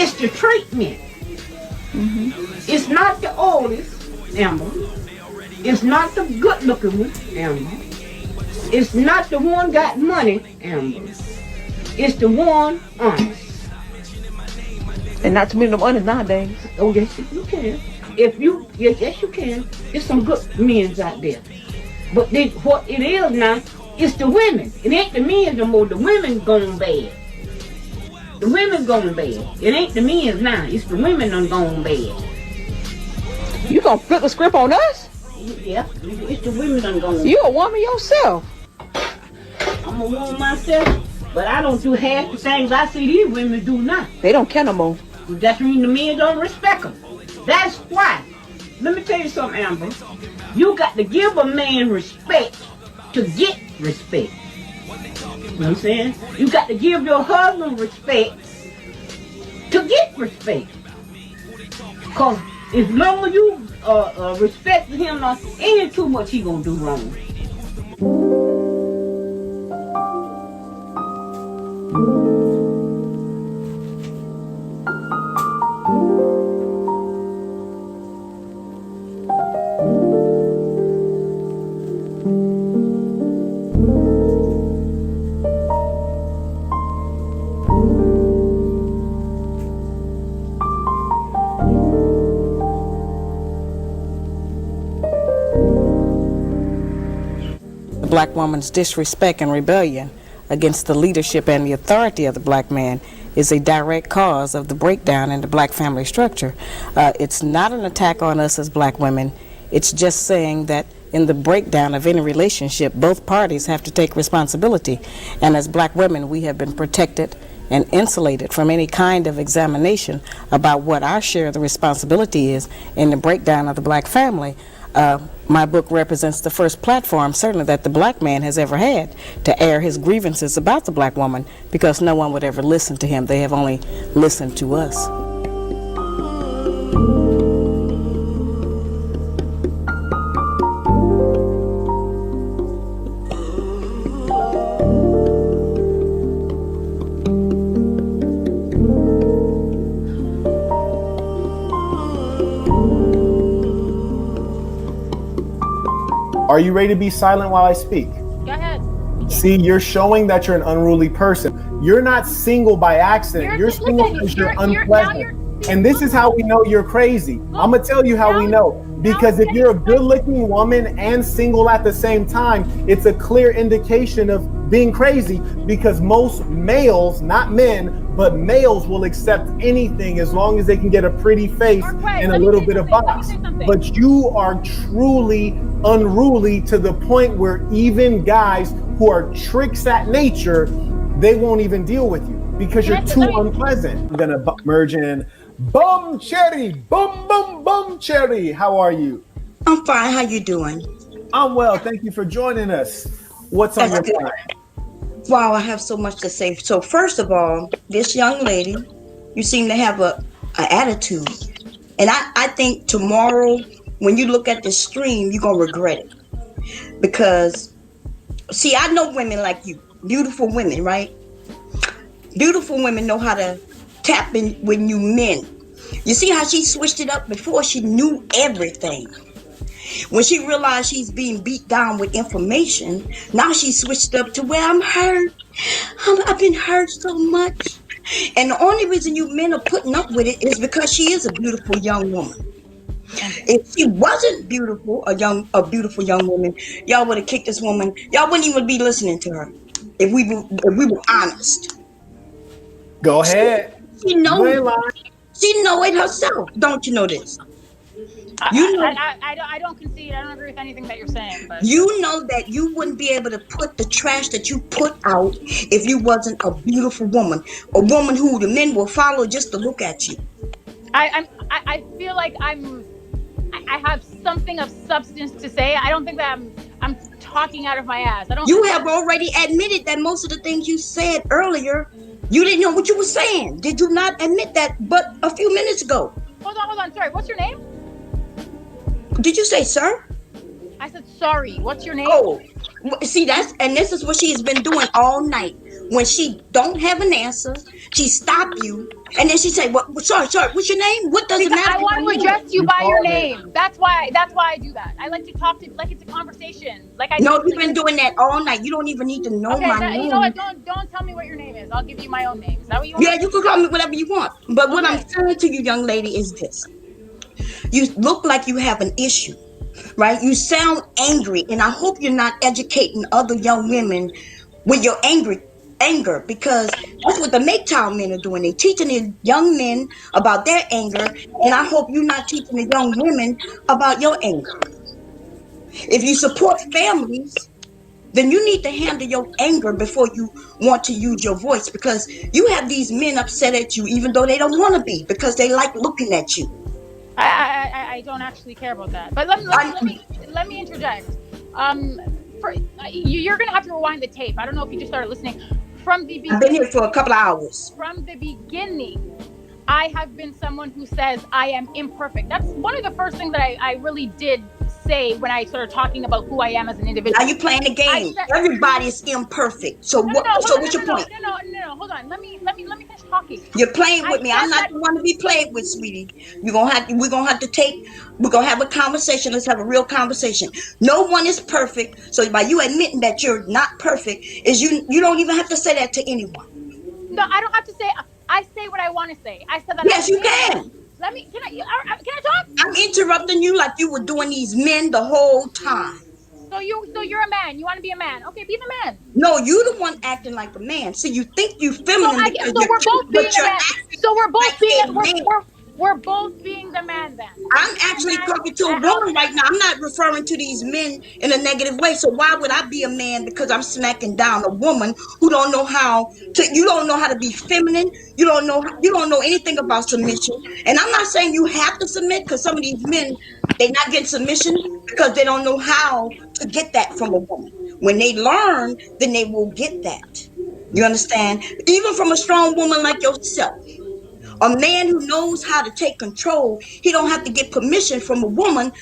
It's the treatment. It's not the oldest, Amber. It's not the good-looking one, Amber. It's not the one got money, Amber. It's the one honest. And not too many of them honest nowadays. Oh, yes, you can. Yes, you can. There's some good men out there. But what it is now, it's the women. It ain't the men no more. The women going bad. The women going bad. It ain't the men now. It's the women done gone bad. You gonna flip the script on us? Yeah, it's the women done gone bad. You a woman yourself. I'm a woman myself, but I don't do half the things I see these women do now. They don't care no more. That means the men don't respect them. That's why. Let me tell you something, Amber. You got to give a man respect to get respect. You know what I'm saying? You got to give your husband respect to get respect. Because as long as you respect him, ain't too much he gonna do wrong. Black woman's disrespect and rebellion against the leadership and the authority of the black man is a direct cause of the breakdown in the black family structure. It's not an attack on us as black women. It's just saying that in the breakdown of any relationship, both parties have to take responsibility. And as black women, we have been protected and insulated from any kind of examination about what our share of the responsibility is in the breakdown of the black family. My book represents the first platform, certainly, that the black man has ever had to air his grievances about the black woman, because no one would ever listen to him. They have only listened to us. Are you ready to be silent while I speak? Go ahead. See, you're showing that you're an unruly person. You're not single by accident. You're single because you're unpleasant. And this is how we know you're crazy. I'm going to tell you how we know. Because if you're a good-looking woman and single at the same time, it's a clear indication of being crazy, because most males, not men, but males will accept anything as long as they can get a pretty face and a little bit of box. But you are truly unruly to the point where even guys who are tricks at nature, they won't even deal with you because you're too unpleasant. I'm gonna merge in Bum Cherry, Bum Cherry. How are you? I'm fine. How you doing? I'm well. Thank you for joining us. What's on your mind? Wow, I have so much to say. So first of all, this young lady, you seem to have a attitude, and I think tomorrow when you look at the stream, you're gonna regret it, because see, I know women like you, beautiful women, right? Beautiful women know how to tap in when you men. You see how she switched it up? Before she knew everything. When she realized she's being beat down with information, now she switched up to where I'm hurt. I've been hurt so much. And the only reason you men are putting up with it is because she is a beautiful young woman. If she wasn't beautiful, a beautiful young woman, y'all would have kicked this woman. Y'all wouldn't even be listening to her if we were honest. Go ahead. She know it herself. Don't you know this? You know, I don't concede. I don't agree with anything that you're saying. But you know that you wouldn't be able to put the trash that you put out if you wasn't a beautiful woman, a woman who the men will follow just to look at you. I feel like I have something of substance to say. I don't think that I'm talking out of my ass. You have already admitted that most of the things you said earlier, you didn't know what you were saying. Did you not admit that but a few minutes ago? Hold on. Sorry. What's your name? Did you say sir? I said sorry. What's your name? Oh, see, this is what she has been doing all night. when she don't have an answer, she stop you, and then she say, "What? Sorry, what's your name? What does it matter?" I want to address you by your name. That's why I do that. I like to talk to like it's a conversation. Like I No, you've been doing that all night. You don't even need to know my name. You know what? Don't tell me what your name is. I'll give you my own name. Is that what you want? Yeah, you can call me whatever you want. But what I'm saying to you, young lady, is this: you look like you have an issue, right? You sound angry, and I hope you're not educating other young women with your anger, because that's what the MGTOW men are doing. They're teaching the young men about their anger, and I hope you're not teaching the young women about your anger. If you support families, then you need to handle your anger before you want to use your voice, because you have these men upset at you even though they don't want to be, because they like looking at you. I don't actually care about that. But let me interject. You're gonna have to rewind the tape. I don't know if you just started listening from the beginning. I've been here for a couple of hours. From the beginning, I have been someone who says I am imperfect. That's one of the first things that I really did say when I started talking about who I am as an individual. Are you playing the game? Everybody is imperfect. So what's your point? No, hold on. Let me finish talking. You're playing with me. I'm not the one to be played with, sweetie. We're gonna have a conversation. Let's have a real conversation. No one is perfect. So by you admitting that you're not perfect, is you don't even have to say that to anyone. No, I don't have to say. I say what I want to say. I said that. Yes, you can. Can I talk? I'm interrupting you like you were doing these men the whole time. So you're a man. You want to be a man? Okay, be the man. No, you the one acting like a man. So you think you feminine because we're both being a man. So we're both being we're both being the man then. I'm actually talking to a woman right now. I'm not referring to these men in a negative way. So why would I be a man because I'm smacking down a woman who don't know how to? You don't know how to be feminine. You don't know anything about submission. And I'm not saying you have to submit, because some of these men, they not getting submission because they don't know how to get that from a woman. When they learn, then they will get that. You understand? Even from a strong woman like yourself. A man who knows how to take control, he don't have to get permission from a woman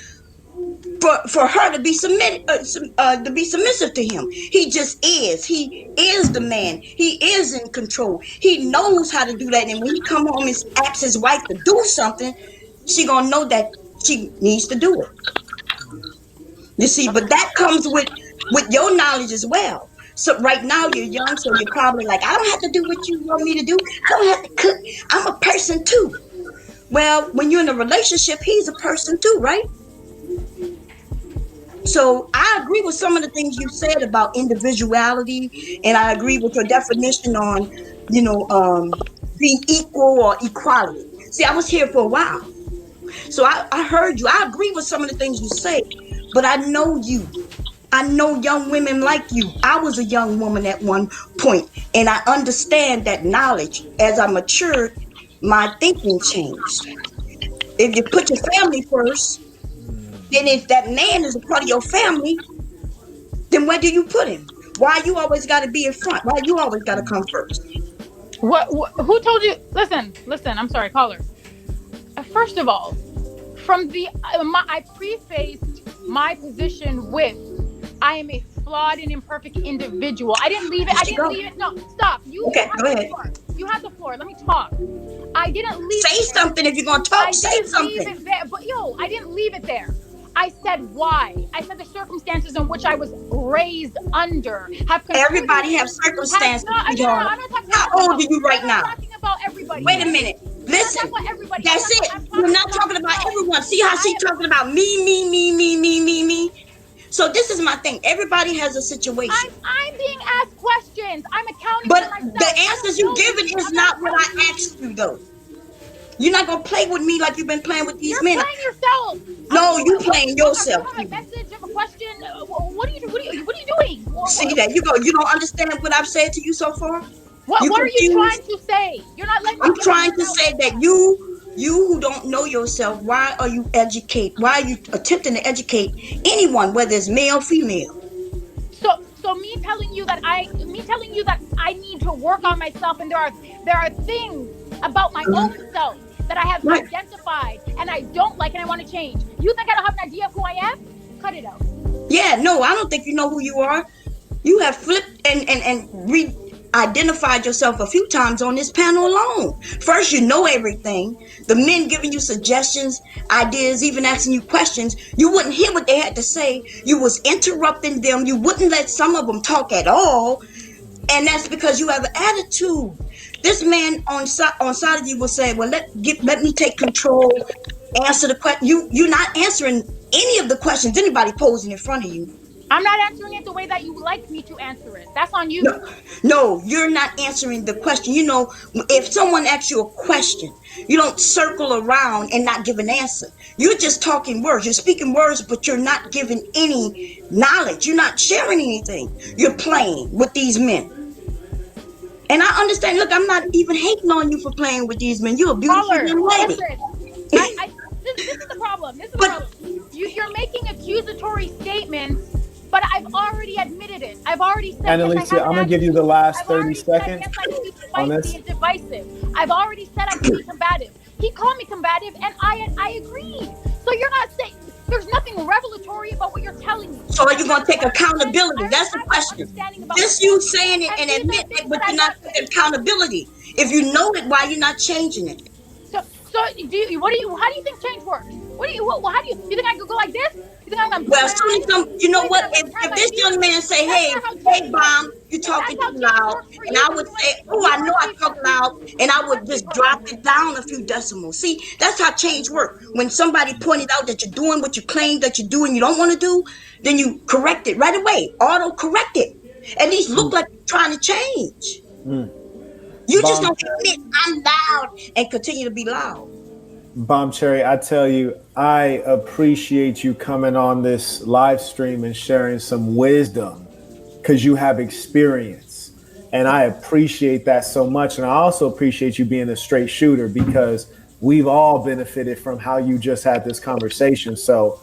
for her to be submitted, to be submissive to him. He just is. He is the man. He is in control. He knows how to do that. And when he come home and asks his wife to do something, she gonna know that she needs to do it. You see, but that comes with your knowledge as well. So right now you're young, so you're probably like, I don't have to do what you want me to do. I don't have to cook. I'm a person too. Well, when you're in a relationship, he's a person too, right? So I agree with some of the things you said about individuality, and I agree with your definition on, being equal or equality. See, I was here for a while. So I heard you. I agree with some of the things you say, but I know you. I know young women like you. I was a young woman at one point, and I understand that knowledge. As I matured, my thinking changed. If you put your family first, then if that man is a part of your family, then where do you put him? Why you always got to be in front? Why you always got to come first? What? Who told you? Listen. I'm sorry, caller. First of all, I prefaced my position with, I am a flawed and imperfect individual. I didn't leave it. No, stop. Okay, go ahead. You had the floor. Let me talk. I didn't leave. Say something if you're gonna talk. Say something. Leave it there. But I didn't leave it there. I said why. I said the circumstances in which I was raised under have. Everybody have circumstances. I'm not talking How old are you right now? I'm talking about everybody. Wait a minute. Listen. That's it. We're not talking about everyone. See how she's talking about me. So this is my thing. Everybody has a situation. I'm being asked questions. I'm accounting but for myself. The answers you're giving is not what I asked you, though. You're not gonna play with me like you've been playing with these men. You're playing yourself. No, you playing yourself. A message of a question. What are you doing? See that you don't understand what I've said to you so far. What are you trying to say? You're not letting me. I'm trying to say that you who don't know yourself, why are you attempting to educate anyone, whether it's male or female? So me telling you that I need to work on myself, and there are things about my own self that I have identified and I don't like and I want to change. You think I don't have an idea of who I am? Cut it out. Yeah, no, I don't think you know who you are. You have flipped and identified yourself a few times on this panel alone. First, you know everything. The men giving you suggestions, ideas, even asking you questions. You wouldn't hear what they had to say. You was interrupting them. You wouldn't let some of them talk at all. And that's because you have an attitude. This man on side of you will say, well, let me take control, answer the question. You're not answering any of the questions anybody posing in front of you. I'm not answering it the way that you like me to answer it. That's on you. No, you're not answering the question. You know, if someone asks you a question, you don't circle around and not give an answer. You're just talking words. You're speaking words, but you're not giving any knowledge. You're not sharing anything. You're playing with these men. And I understand. Look, I'm not even hating on you for playing with these men. You're a beautiful young lady. This is the problem. You're making accusatory statements, but I've already admitted it. I've already said. And Alicia, I'm gonna give you the last 30 seconds on this. Divisive. I've already said I can be combative. He called me combative, and I agreed. So you're not saying there's nothing revelatory about what you're telling me. So are you gonna take accountability? That's the question. Just you saying it and admit it, but you're not taking accountability. If you know it, why you're not changing it? So how do you think change works? How do you think I could go like this? You think I'm gonna? Well, you know what? If this young man say, hey, Bomb, you talking too loud, and I would say, oh, I know I talk loud, and I would just drop it down a few decimals. See, that's how change works. When somebody pointed out that you're doing what you claim that you do and you don't want to do, then you correct it right away. Auto correct it. At least look like you're trying to change. You just don't admit I'm loud and continue to be loud. Bomb Cherry, I tell you, I appreciate you coming on this live stream and sharing some wisdom because you have experience. And I appreciate that so much. And I also appreciate you being a straight shooter because we've all benefited from how you just had this conversation. So,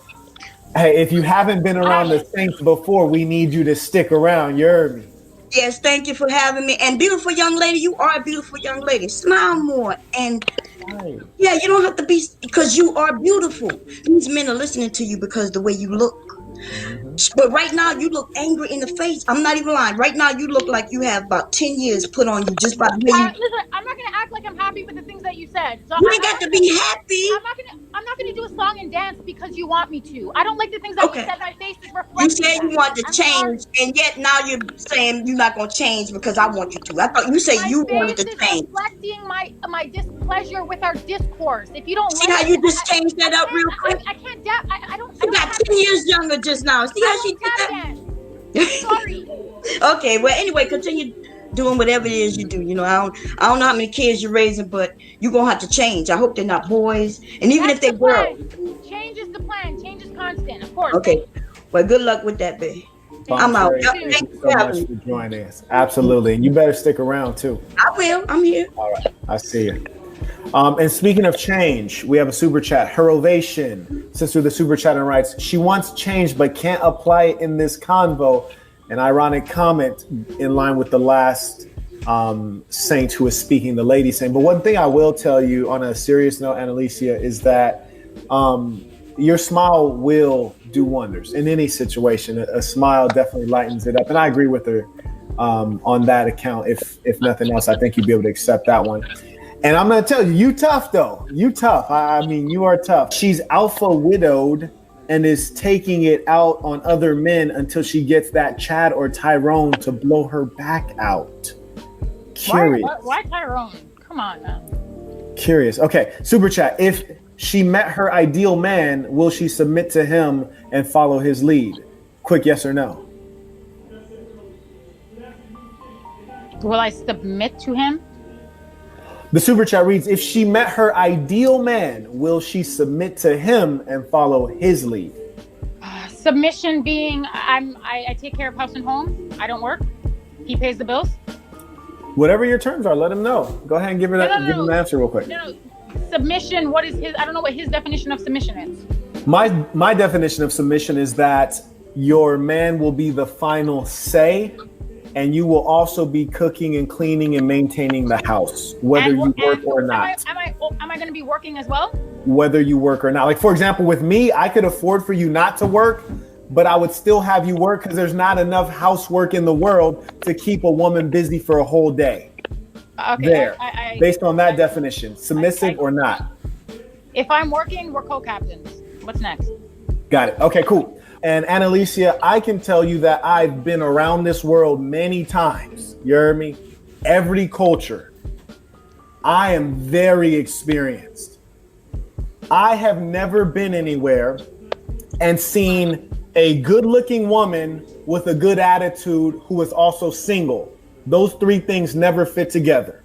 hey, if you haven't been around the Saints before, we need you to stick around. You heard me? Yes, thank you for having me. And beautiful young lady, you are a beautiful young lady. Smile more. And yeah, you don't have to be, because you are beautiful. These men are listening to you because the way you look. But right now, you look angry in the face. I'm not even lying. Right now, you look like you have about 10 years put on you just by the way you... Listen, I'm not going to act like I'm happy with the things that you said. So you ain't got to be happy. I'm not going to do a song and dance because you want me to. I don't like the things that you said. My face is reflecting. You said you want to change, and yet now you're saying you're not going to change because I want you to. I thought you said you wanted to change. Reflecting my displeasure with our discourse. If you don't see how you just changed that up real quick. I can't. I don't. You got 10 years younger just now. See how she did that? Sorry. Okay. Well, anyway, continue doing whatever it is you do. You know, I don't know how many kids you're raising, but you're gonna have to change. I hope they're not boys, and even if they're girls. Change is the plan. Change is constant, of course. Okay. Well, good luck with that, baby. I'm out. Thank you so much for joining us. Absolutely, and you better stick around too. I will. I'm here. All right. I see you. And speaking of change, we have a super chat. Her ovation, sister, the super chat and writes, she wants change but can't apply it in this convo. An ironic comment in line with the last saint who was speaking, the lady saint. But one thing I will tell you on a serious note, Annalicia, is that your smile will do wonders in any situation. A smile definitely lightens it up. And I agree with her on that account. If nothing else, I think you'd be able to accept that one. And I'm going to tell you, you tough, though. You tough. I mean, you are tough. She's alpha widowed and is taking it out on other men until she gets that Chad or Tyrone to blow her back out. Curious. Why Tyrone? Come on now. Curious. Okay, super chat. If she met her ideal man, will she submit to him and follow his lead? Quick yes or no. Will I submit to him? The super chat reads, if she met her ideal man, will she submit to him and follow his lead? Submission being I take care of house and home. I don't work. He pays the bills. Whatever your terms are, let him know. Go ahead and give him an answer real quick. No. Submission, what is his? I don't know what his definition of submission is. My definition of submission is that your man will be the final say, and you will also be cooking and cleaning and maintaining the house, whether you work or not. Am I going to be working as well? Whether you work or not. Like, for example, with me, I could afford for you not to work, but I would still have you work because there's not enough housework in the world to keep a woman busy for a whole day. Okay. There, based on that definition, submissive or not. If I'm working, we're co-captains. What's next? Got it. Okay, cool. And Annalicia, I can tell you that I've been around this world many times. You heard me? Every culture. I am very experienced. I have never been anywhere and seen a good-looking woman with a good attitude who is also single. Those three things never fit together.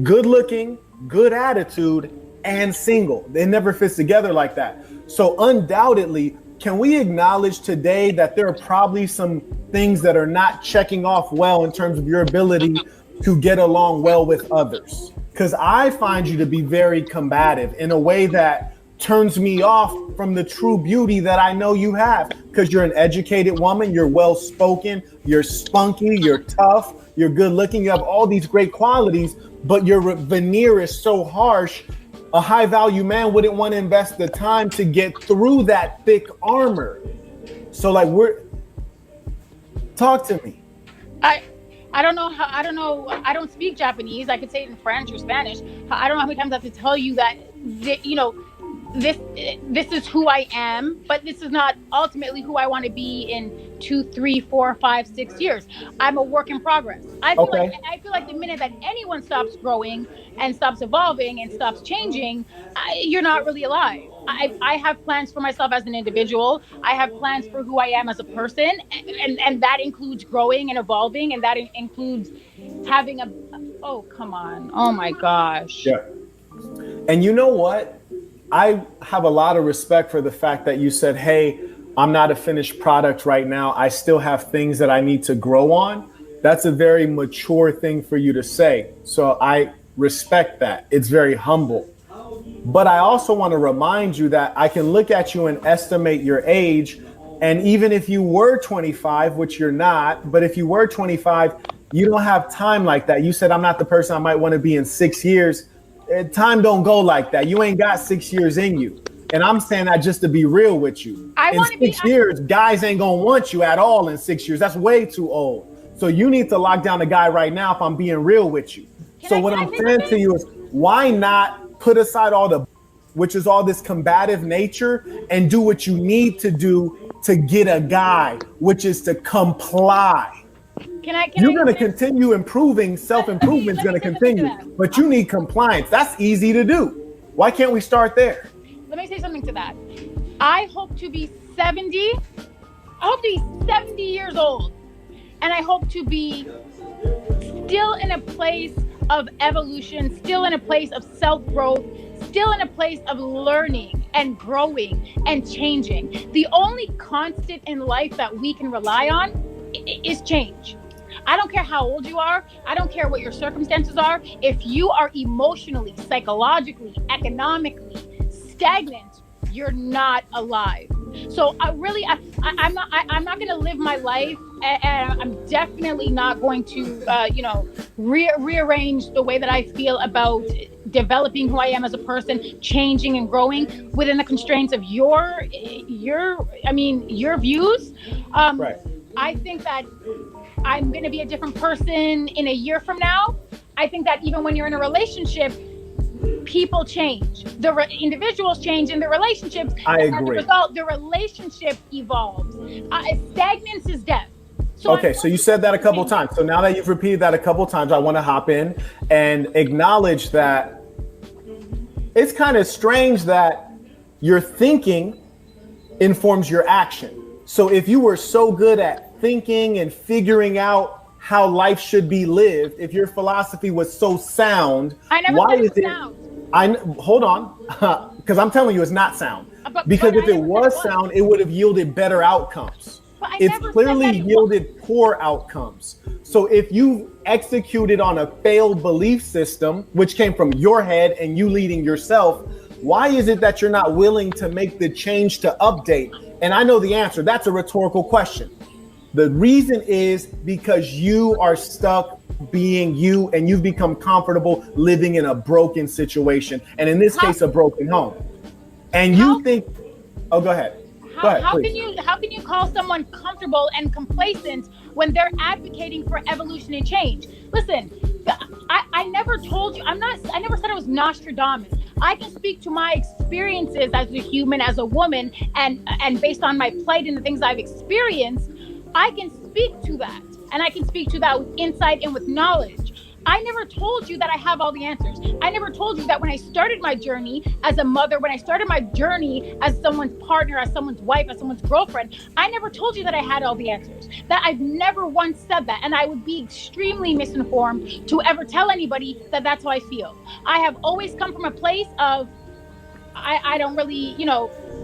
Good-looking, good attitude, and single. It never fits together like that. So undoubtedly, can we acknowledge today that there are probably some things that are not checking off well in terms of your ability to get along well with others? Because I find you to be very combative in a way that turns me off from the true beauty that I know you have. Because you're an educated woman, you're well-spoken, you're spunky, you're tough, you're good looking, you have all these great qualities, but your veneer is so harsh. A high value man wouldn't want to invest the time to get through that thick armor. So like talk to me. I don't know. I don't speak Japanese. I could say it in French or Spanish. I don't know how many times I have to tell you that, you know, this is who I am, but this is not ultimately who I want to be in 2, 3, 4, 5, 6 years. I'm a work in progress. I feel like the minute that anyone stops growing and stops evolving and stops changing, you're not really alive. I have plans for myself as an individual. I have plans for who I am as a person, and that includes growing and evolving, and that includes having oh, come on. Oh my gosh. Yeah. And you know what? I have a lot of respect for the fact that you said, hey, I'm not a finished product right now. I still have things that I need to grow on. That's a very mature thing for you to say. So I respect that. It's very humble. But I also want to remind you that I can look at you and estimate your age. And even if you were 25, which you're not, but if you were 25, you don't have time like that. You said, I'm not the person I might want to be in 6 years. Time don't go like that. You ain't got 6 years in you. And I'm saying that just to be real with you. In 6 years, guys ain't gonna want you at all in 6 years. That's way too old. So you need to lock down a guy right now if I'm being real with you. What I'm saying to you is, why not put aside which is all this combative nature, and do what you need to do to get a guy, which is to comply. You're going to continue improving. Self-improvement is going to continue, but you need compliance. That's easy to do. Why can't we start there? Let me say something to that. I hope to be 70. I hope to be 70 years old. And I hope to be still in a place of evolution, still in a place of self-growth, still in a place of learning and growing and changing. The only constant in life that we can rely on is change. I don't care how old you are. I don't care what your circumstances are. If you are emotionally, psychologically, economically stagnant, you're not alive. So I'm not going to live my life, and I'm definitely not going to, rearrange the way that I feel about developing who I am as a person, changing and growing within the constraints of your views. Right. I think that I'm going to be a different person in a year from now. I think that even when you're in a relationship, people change. The individuals change in the relationships. I agree. As a result, the relationship evolves. Stagnance is death. So you said that a couple times. So now that you've repeated that a couple times, I want to hop in and acknowledge that it's kind of strange that your thinking informs your action. So if you were so good at thinking and figuring out how life should be lived, if your philosophy was so sound, I never said it was sound. Hold on, because I'm telling you it's not sound. Because if it was sound, it would have yielded better outcomes. It's clearly yielded poor outcomes. So if you executed on a failed belief system, which came from your head and you leading yourself, why is it that you're not willing to make the change to update? And I know the answer. That's a rhetorical question. The reason is because you are stuck being you, and you've become comfortable living in a broken situation. And in this case, a broken home. And you think, oh, go ahead. How can you call someone comfortable and complacent when they're advocating for evolution and change? Listen, I never told you, I never said I was Nostradamus. I can speak to my experiences as a human, as a woman, and based on my plight and the things I've experienced, I can speak to that. And I can speak to that with insight and with knowledge. I never told you that I have all the answers. I never told you that when I started my journey as a mother, when I started my journey as someone's partner, as someone's wife, as someone's girlfriend, I never told you that I had all the answers. That I've never once said that. And I would be extremely misinformed to ever tell anybody that that's how I feel. I have always come from a place of, I don't really,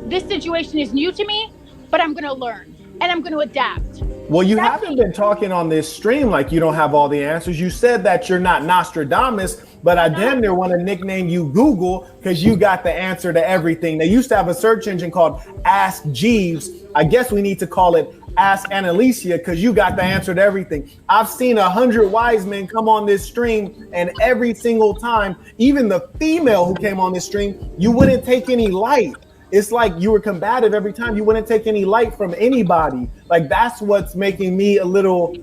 this situation is new to me, but I'm going to learn and I'm going to adapt. Well, you haven't been talking on this stream like you don't have all the answers. You said that you're not Nostradamus, but I damn near want to nickname you Google because you got the answer to everything. They used to have a search engine called Ask Jeeves. I guess we need to call it Ask Annalicia because you got the answer to everything. I've seen 100 wise men come on this stream, and every single time, even the female who came on this stream, you wouldn't take any light. It's like you were combative every time. You wouldn't take any light from anybody. Like, that's what's making me a little,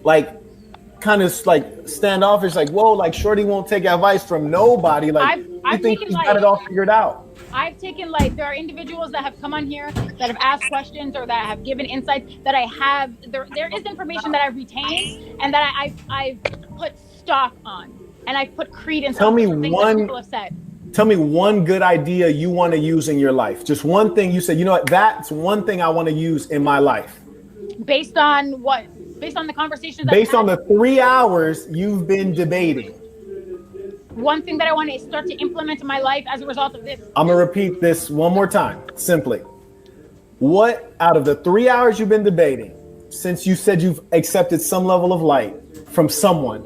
like, kind of like standoffish. Like, whoa, like Shorty won't take advice from nobody. Like, I think she's got it all figured out. I've taken light. There are individuals that have come on here that have asked questions or that have given insights that I have. There is information that I've retained and that I've put stock on, and I've put credence on things that people have said. Tell me one good idea you want to use in your life. Just one thing you said, you know what, that's one thing I want to use in my life. Based on what? Based on the conversations. Based on the 3 hours you've been debating. One thing that I want to start to implement in my life as a result of this. I'm going to repeat this one more time, simply. What, out of the 3 hours you've been debating, since you said you've accepted some level of light from someone,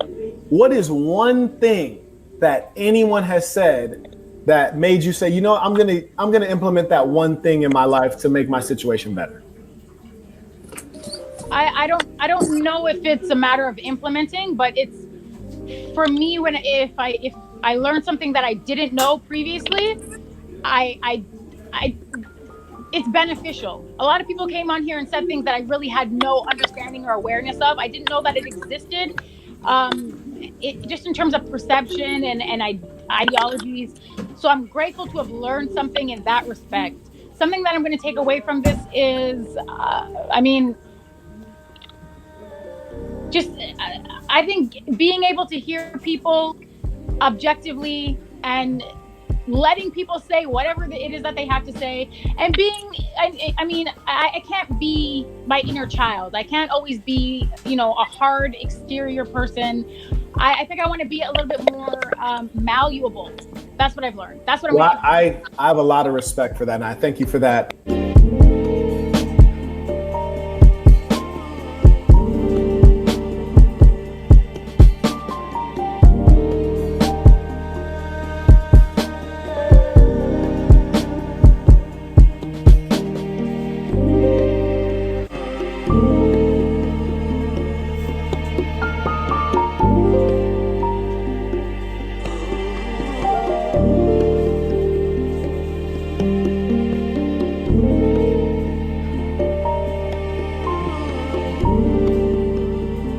what is one thing that anyone has said that made you say, you know, I'm gonna implement that one thing in my life to make my situation better? I don't know if it's a matter of implementing, but it's for me if I learned something that I didn't know previously, it's beneficial. A lot of people came on here and said things that I really had no understanding or awareness of. I didn't know that it existed. Just in terms of perception and ideologies. So I'm grateful to have learned something in that respect. Something that I'm going to take away from this is, I think being able to hear people objectively and letting people say whatever it is that they have to say, and I can't be my inner child. I can't always be, a hard exterior person. I think I want to be a little bit more malleable. That's what I've learned. That's what I have a lot of respect for that, and I thank you for that.